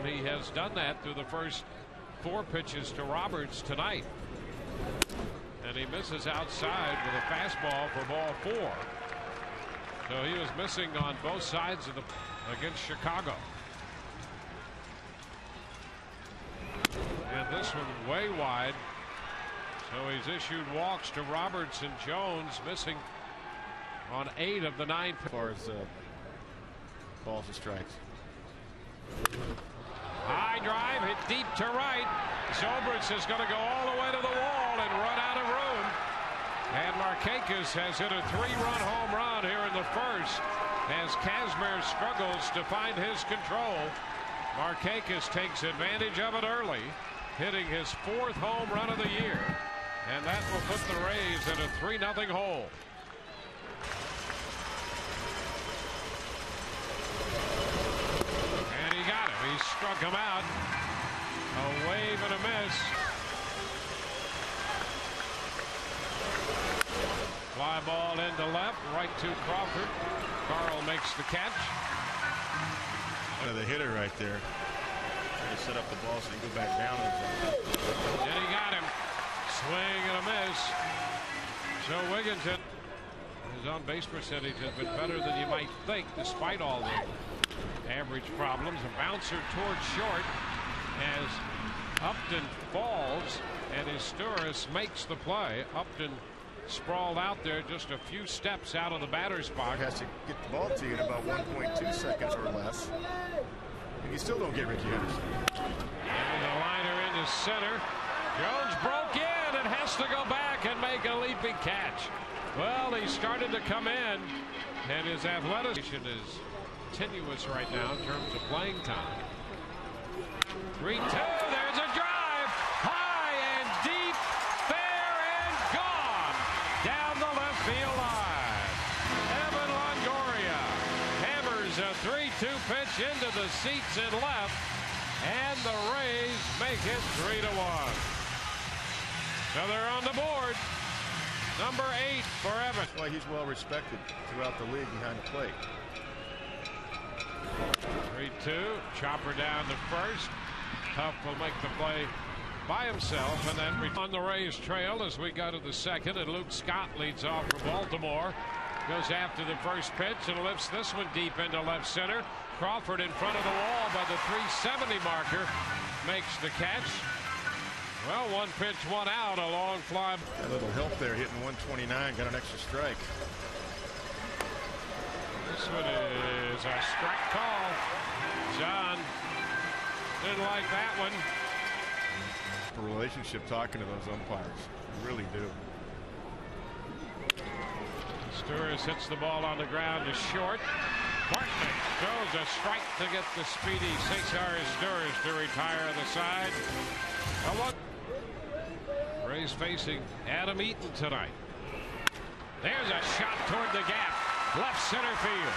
And he has done that through the first 4 pitches to Roberts tonight. And he misses outside with a fastball for ball 4. So he was missing on both sides of the against Chicago. And this one way wide. So he's issued walks to Roberts and Jones, missing on 8 of the 9 as far as balls and strikes. High drive hit deep to right. Zobrist is going to go all the way to the wall and run out of room. And Markakis has hit a 3-run home run here in the first as Kazmir struggles to find his control. Markakis takes advantage of it early, hitting his 4th home run of the year. And that will put the Rays in a 3-0 hole. And he got him. He struck him out. A wave and a miss. Fly ball into left, right to Crawford. Carl makes the catch. The hitter right there. Trying to set up the ball so he can go back down. And he got him. Swing and a miss. So Wigginton, his on-base percentage has been better than you might think, despite all the average problems. A bouncer towards short as Upton falls, and Izturis makes the play. Upton sprawled out there just a few steps out of the batter's box. Has to get the ball to you in about 1.2 seconds or less. And you still don't get Ricky Henderson. And the liner into center. Jones broke in and has to go back and make a leaping catch. Well, he started to come in, and his athleticism is tenuous right now in terms of playing time. 3-2. There's a drive. High and deep. Fair and gone. Down the left field line. Evan Longoria hammers a 3-2 pitch into the seats in left, and the Rays make it 3-1. So they're on the board. Number 8 for Evan. That's why he's well respected throughout the league behind the plate. 3-2. Chopper down to first. Huff will make the play by himself, and then on the Rays trail as we go to the second, and Luke Scott leads off for Baltimore. Goes after the first pitch and lifts this one deep into left center. Crawford in front of the wall by the 370 marker makes the catch. Well, 1 pitch, 1 out, a long fly. A little help there, hitting 129, got an extra strike. This one is a strike call. John didn't like that one. A relationship talking to those umpires. You really do. Izturis hits the ball on the ground to short. Bartman throws a strike to get the speedy Cesar Izturis to retire on the side. Rays facing Adam Eaton tonight. There's a shot toward the gap. Left center field.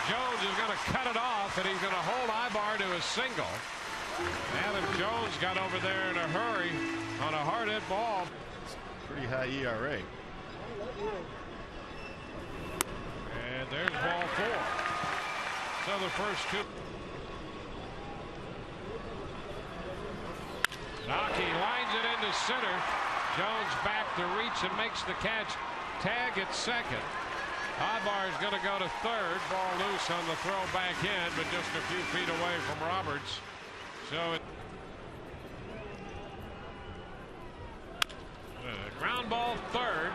Jones is going to cut it off, and he's going to hold Ibar to a single. Adam Jones got over there in a hurry on a hard hit ball. Pretty high ERA. And there's ball 4. So the first 2. Naki lines it into center. Jones back to reach and makes the catch. Tag at second. Ibar is going to go to third. Ball loose on the throw back in, but just a few feet away from Roberts. So it ground ball third.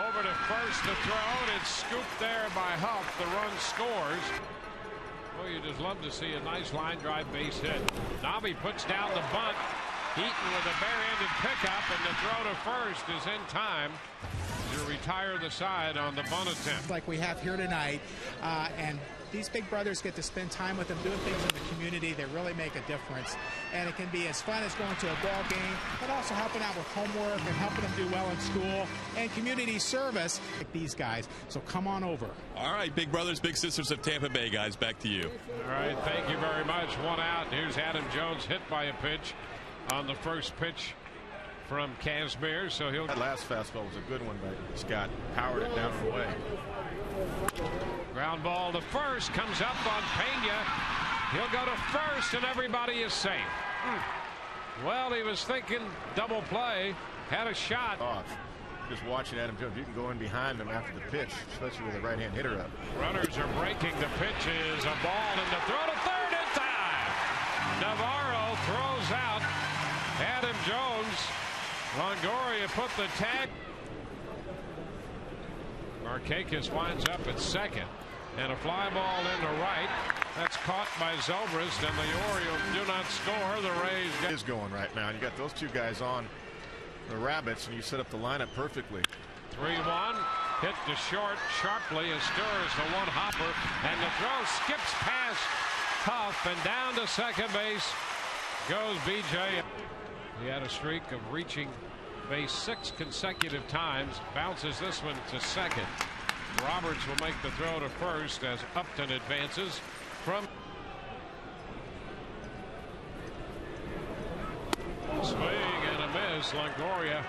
Over to first to throw, and it's scooped there by Huff. The run scores. Well, you just love to see a nice line drive base hit. Nobby puts down the bunt. Eaton with a barehanded pickup, and the throw to first is in time to retire the side on the bunt attempt. Like we have here tonight, and these big brothers get to spend time with them, doing things in the community that really make a difference. And it can be as fun as going to a ball game, but also helping out with homework and helping them do well in school and community service like these guys. So come on over. All right, big brothers, big sisters of Tampa Bay, guys, back to you. All right, thank you very much. 1 out. Here's Adam Jones hit by a pitch on the first pitch from Kazmir. So he'll. That last fastball was a good one by Scott. Powered it down and away. Ground ball to first, comes up on Pena. He'll go to first, and everybody is safe. Well, he was thinking double play, had a shot. Off. Just watching Adam Jones, you can go in behind him after the pitch, especially with a right-hand hitter up. Runners are breaking. The pitch is a ball, and the throw to third in time. Navarro throws out Adam Jones. Longoria put the tag. Markakis winds up at second, and a fly ball into right. That's caught by Zobrist, and the Orioles do not score. The Rays is going right now. You got those two guys on the Rabbits, and you set up the lineup perfectly. 3-1, hit to short sharply. Astures the one hopper, and the throw skips past Huff, and down to second base goes BJ. He had a streak of reaching base 6 consecutive times. Bounces this one to second. Roberts will make the throw to first as Upton advances from swing and a miss. Longoria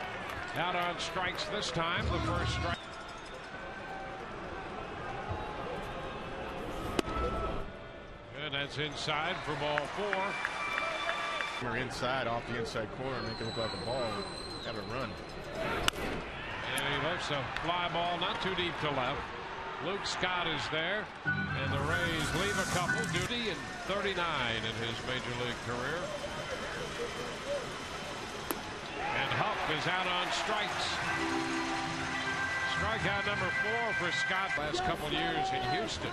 out on strikes this time. The first strike. And that's inside for ball 4. We're inside off the inside corner, make it look like a ball. Have a run. And he lifts a fly ball not too deep to left. Luke Scott is there, and the Rays leave a couple. Duty and 39 in his major league career. And Huff is out on strikes. Strikeout number 4 for Scott last couple years in Houston.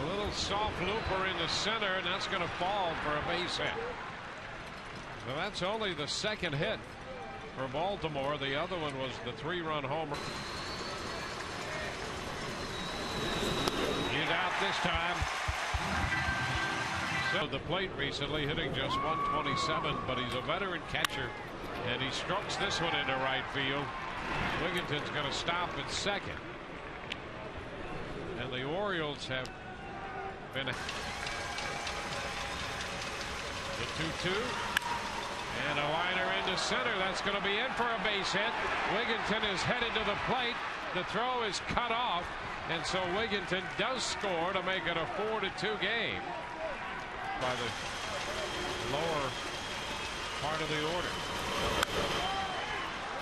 A little soft looper in the center, and that's going to fall for a base hit. So that's only the second hit for Baltimore. The other one was the 3-run homer. He's out this time. So the plate recently, hitting just 127, but he's a veteran catcher, and he strokes this one into right field. Wigginton's going to stop at second, and the Orioles have been the 2-2. And a liner into center. That's going to be in for a base hit. Wigginton is headed to the plate. The throw is cut off, and so Wigginton does score to make it a 4-2 game by the lower part of the order.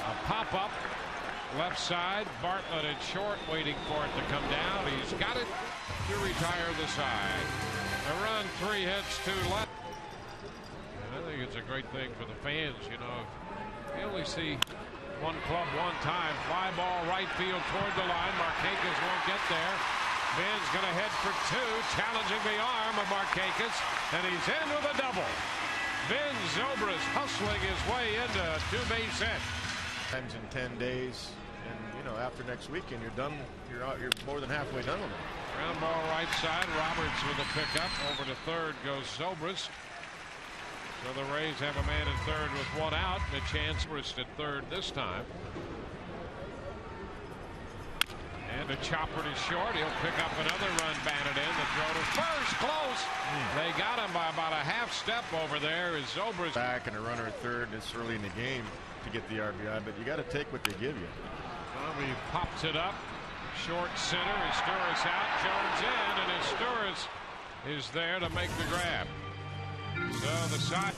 A pop-up left side. Bartlett at short, waiting for it to come down. He's got it to retire the side. A run, 3 hits, 2 left. I think it's a great thing for the fans. You know, you only see one club one time. Fly ball right field toward the line. Markakis won't get there. Ben's going to head for 2, challenging the arm of Markakis, and he's in with a double. Ben Zobrist hustling his way into a 2-base hit. Times in 10 days, and you know, after next weekend, you're done. You're more than halfway done with it. Ground ball right side. Roberts with a pickup. Over to third goes Zobrist. So the Rays have a man in third with 1 out, and a chance at third this time. And a chopper to short. He'll pick up another run, batted in. The throw to first, close. They got him by about a half step over there. Is Zobrist back and a runner at third this early in the game to get the RBI, but you got to take what they give you. He pops it up. Short center. Astures out. Jones in, and Astures is there to make the grab. So the side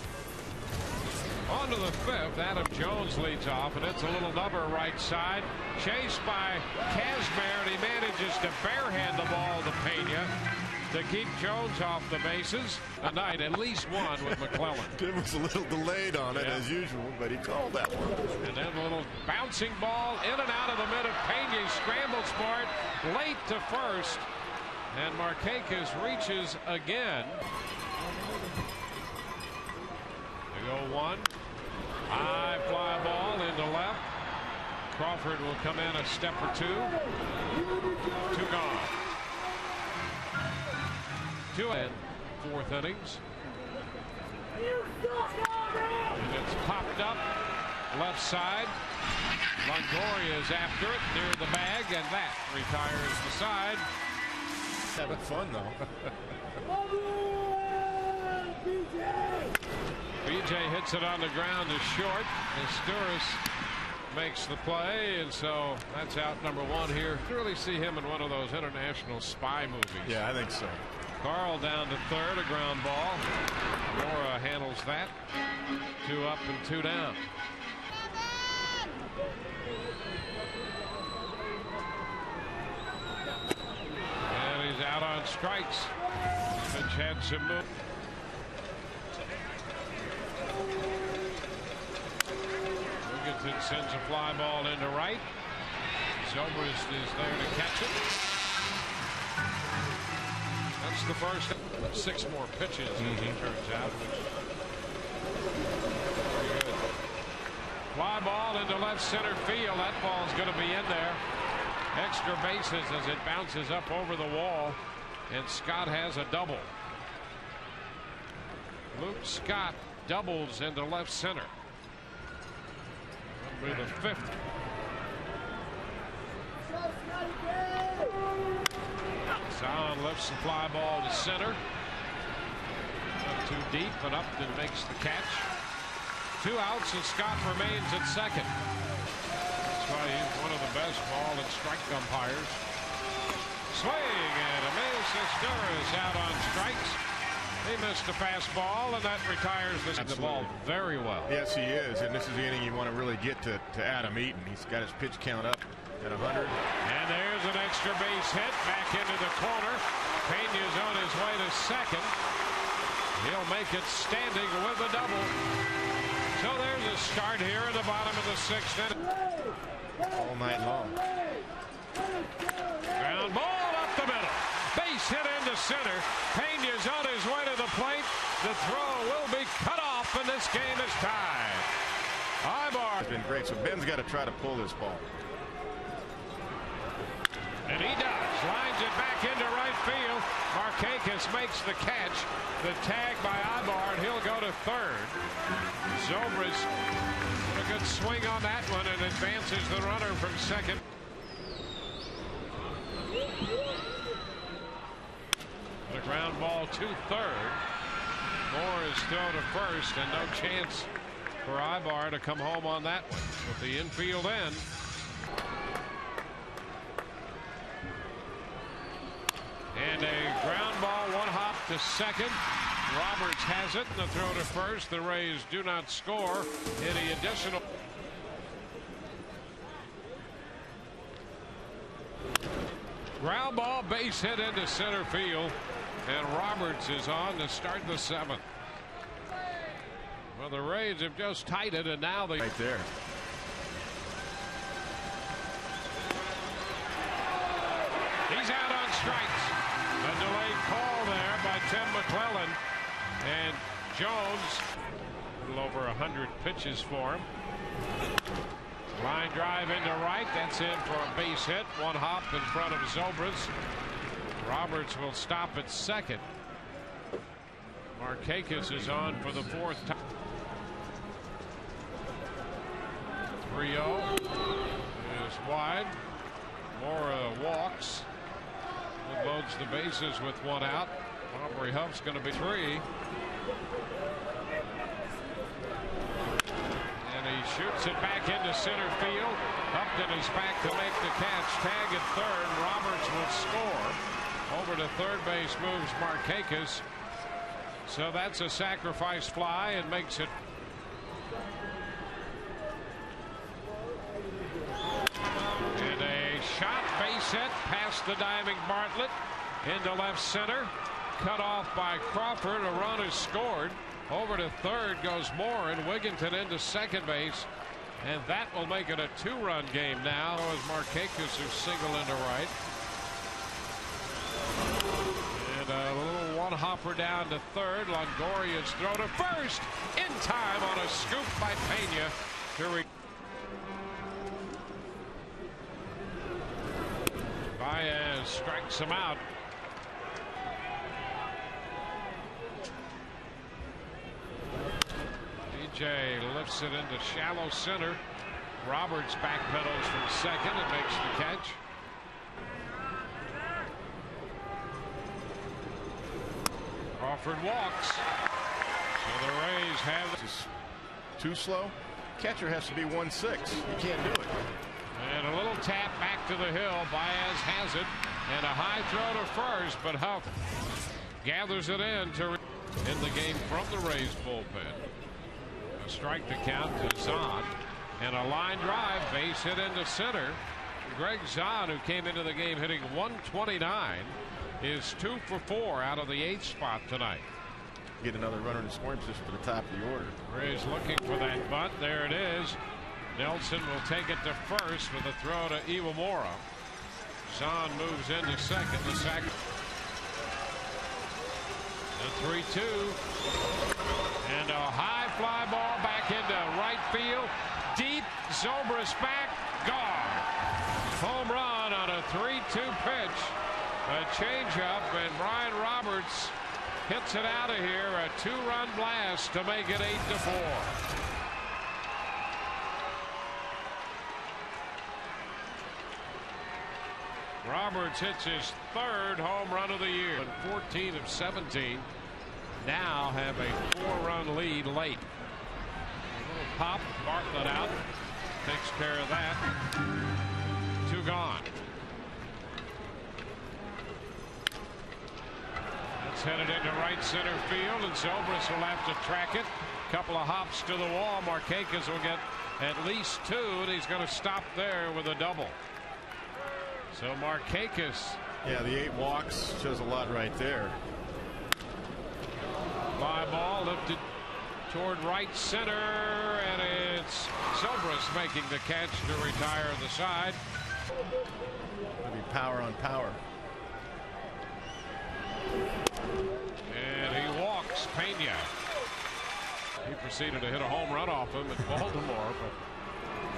on to the 5th. Adam Jones leads off, and it's a little number right side. Chased by Kazmir, and he manages to barehand the ball to Pena to keep Jones off the bases. Tonight, at least one with McClellan. Tim was a little delayed on it as usual, but he called that one. And then a little bouncing ball in and out of the middle. Pena scrambles for it late to first, and Markakis reaches again. Go 1. High fly ball into left. Crawford will come in a step or 2. 2 gone. 2 and 4th innings. And it's popped up left side. Longoria is after it near the bag, and that retires the side. Having fun though. BJ hits it on the ground to short. Astures makes the play, and so that's out number one here. You really see him in one of those international spy movies. Yeah, I think so. Carl down to third, a ground ball. Mora handles that. 2 up and 2 down. And he's out on strikes. Pitch had some move. Wigginton sends a fly ball into right. Zobrist is there to catch it. That's the first. 6 more pitches, as it turns out. Very good. Fly ball into left center field. That ball's going to be in there. Extra bases as it bounces up over the wall. And Scott has a double. Luke Scott doubles into left center. That'll be the 5th. Zahn lifts the fly ball to center. Not too deep, but Upton makes the catch. 2 outs, and Scott remains at second. That's why he's one of the best ball and strike umpires. Swing, and Emil Sestura's out on strikes. He missed a fastball, and that retires the ball very well. Yes, he is, and this is the inning you want to really get to Adam Eaton. He's got his pitch count up at 100. And there's an extra base hit back into the corner. Pena's on his way to second. He'll make it standing with a double. So there's a start here in the bottom of the 6th inning. All night long. Ground ball up the middle. Base hit into center. Pena's on his way to the plate. The throw will be cut off, and this game is tied. Ibar It's been great. So Ben's got to try to pull this ball. And he does. Lines it back into right field. Markakis makes the catch. The tag by Ibar, and he'll go to third. Zobrist, a good swing on that one, and advances the runner from second. The ground ball to third. Moore is thrown to first, and no chance for Ibar to come home on that one. With the infield end. And a ground ball, 1 hop to second. Roberts has it, and the throw to first. The Rays do not score any additional. Ground ball, base hit into center field, and Roberts is on to start the 7th. Well, the Rays have just tied it, and now they. Right there. He's out on strikes. A delayed call there by Tim McClellan. And Jones, a little over 100 pitches for him. Line drive into right. That's in for a base hit. 1 hop in front of Zobrist. Roberts will stop at second. Markakis is on for the 4th time. 3-0 is wide. Mora walks. Loads the bases with 1 out. Aubrey Huff's going to be 3. And he shoots it back into center field. Upton is back to make the catch. Tag at third. Roberts will score. Over to third base moves Markakis. So that's a sacrifice fly and makes it. And a shot base hit past the diving Bartlett into left center. Cut off by Crawford. A run is scored. Over to third goes Moore, and Wigginton into second base. And that will make it a 2-run game now as Markakis who single into right. And a little 1-hopper down to third. Longoria's throw to first in time on a scoop by Pena. Baez strikes him out. DJ lifts it into shallow center. Roberts backpedals from second and makes the catch. Crawford walks. So the Rays have. Just too slow. catcher has to be 1-6. You can't do it. And a little tap back to the hill. Baez has it. And a high throw to first, but Huff gathers it in the game from the Rays bullpen. A strike to count to Zahn. And a line drive, base hit into center. Greg Zahn, who came into the game hitting 129, is 2 for 4 out of the 8th spot tonight. Get another runner in scoring position for the top of the order. Rays looking for that bunt. There it is. Nelson will take it to first with a throw to Iwamura. Zahn moves into second. The sack. The 3-2. And a high fly ball back into right field. Deep. Zobrist back. Gone. Home run on a 3-2 pitch. A changeup, and Brian Roberts hits it out of here. A 2-run blast to make it 8-4. Roberts hits his 3rd home run of the year. 14 of 17. Now have a 4-run lead late. A little pop. Bartlett out. Takes care of that. 2 gone. It's headed into right center field, and Zobrist will have to track it. Couple of hops to the wall. Markakis will get at least 2, and he's going to stop there with a double. So Markakis. Yeah, the 8 walks shows a lot right there. Fly ball lifted toward right center, and it's Zobrist making the catch to retire the side. It'll be power on power. And he walks Pena. He proceeded to hit a home run off him at Baltimore, but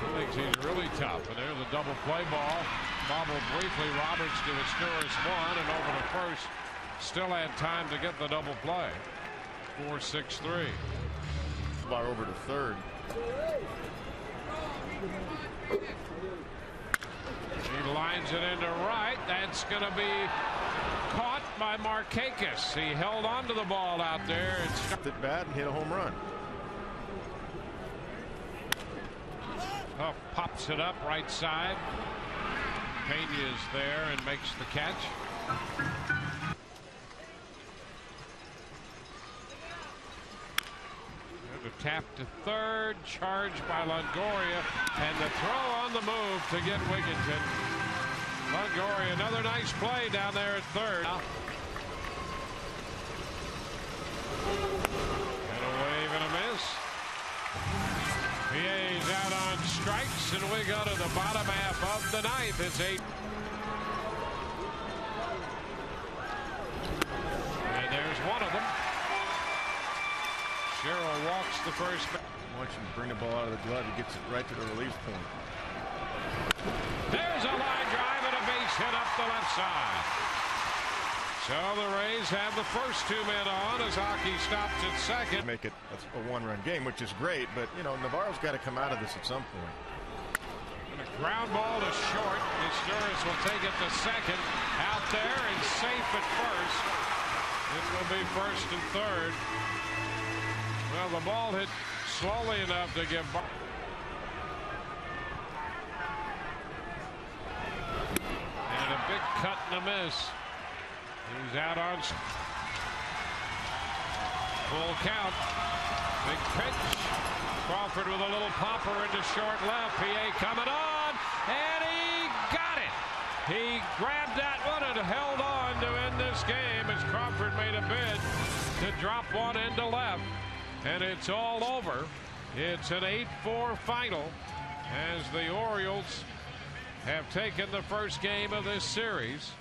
he thinks he's really tough. And there's a double play ball. Bobbled briefly. Roberts to a scoreless 1, and over to first. Still had time to get the double play. 4-6-3. Bar over to third. He lines it into right. That's going to be caught by Markakis. He held on to the ball out there. Stopped it bad and hit a home run. Huff pops it up right side. Pena is there and makes the catch. And a tap to third, charged by Longoria, and the throw on the move to get Wigginton. Longoria, another nice play down there at third. And a wave and a miss. PA's out on strikes, and we go to the bottom half of the 9th. It's 8. And there's one of them. Sherrill walks the first. Watch him bring the ball out of the glove. He gets it right to the release point. There's a line drive and a base hit up the left side. So the Rays have the first 2 men on as Hockey stops at second. Make it a 1-run game, which is great, but you know Navarro's got to come out of this at some point. And a ground ball to short. Historis will take it to second. Out there and safe at first. It will be first and third. Well, the ball hit slowly enough to give. And a big cut and a miss. He's out on full count. Big pitch. Crawford with a little popper into short left. PA coming on, and he got it. He grabbed that one and held on to end this game as Crawford made a bid to drop one into left. And it's all over. It's an 8-4 final as the Orioles have taken the first game of this series.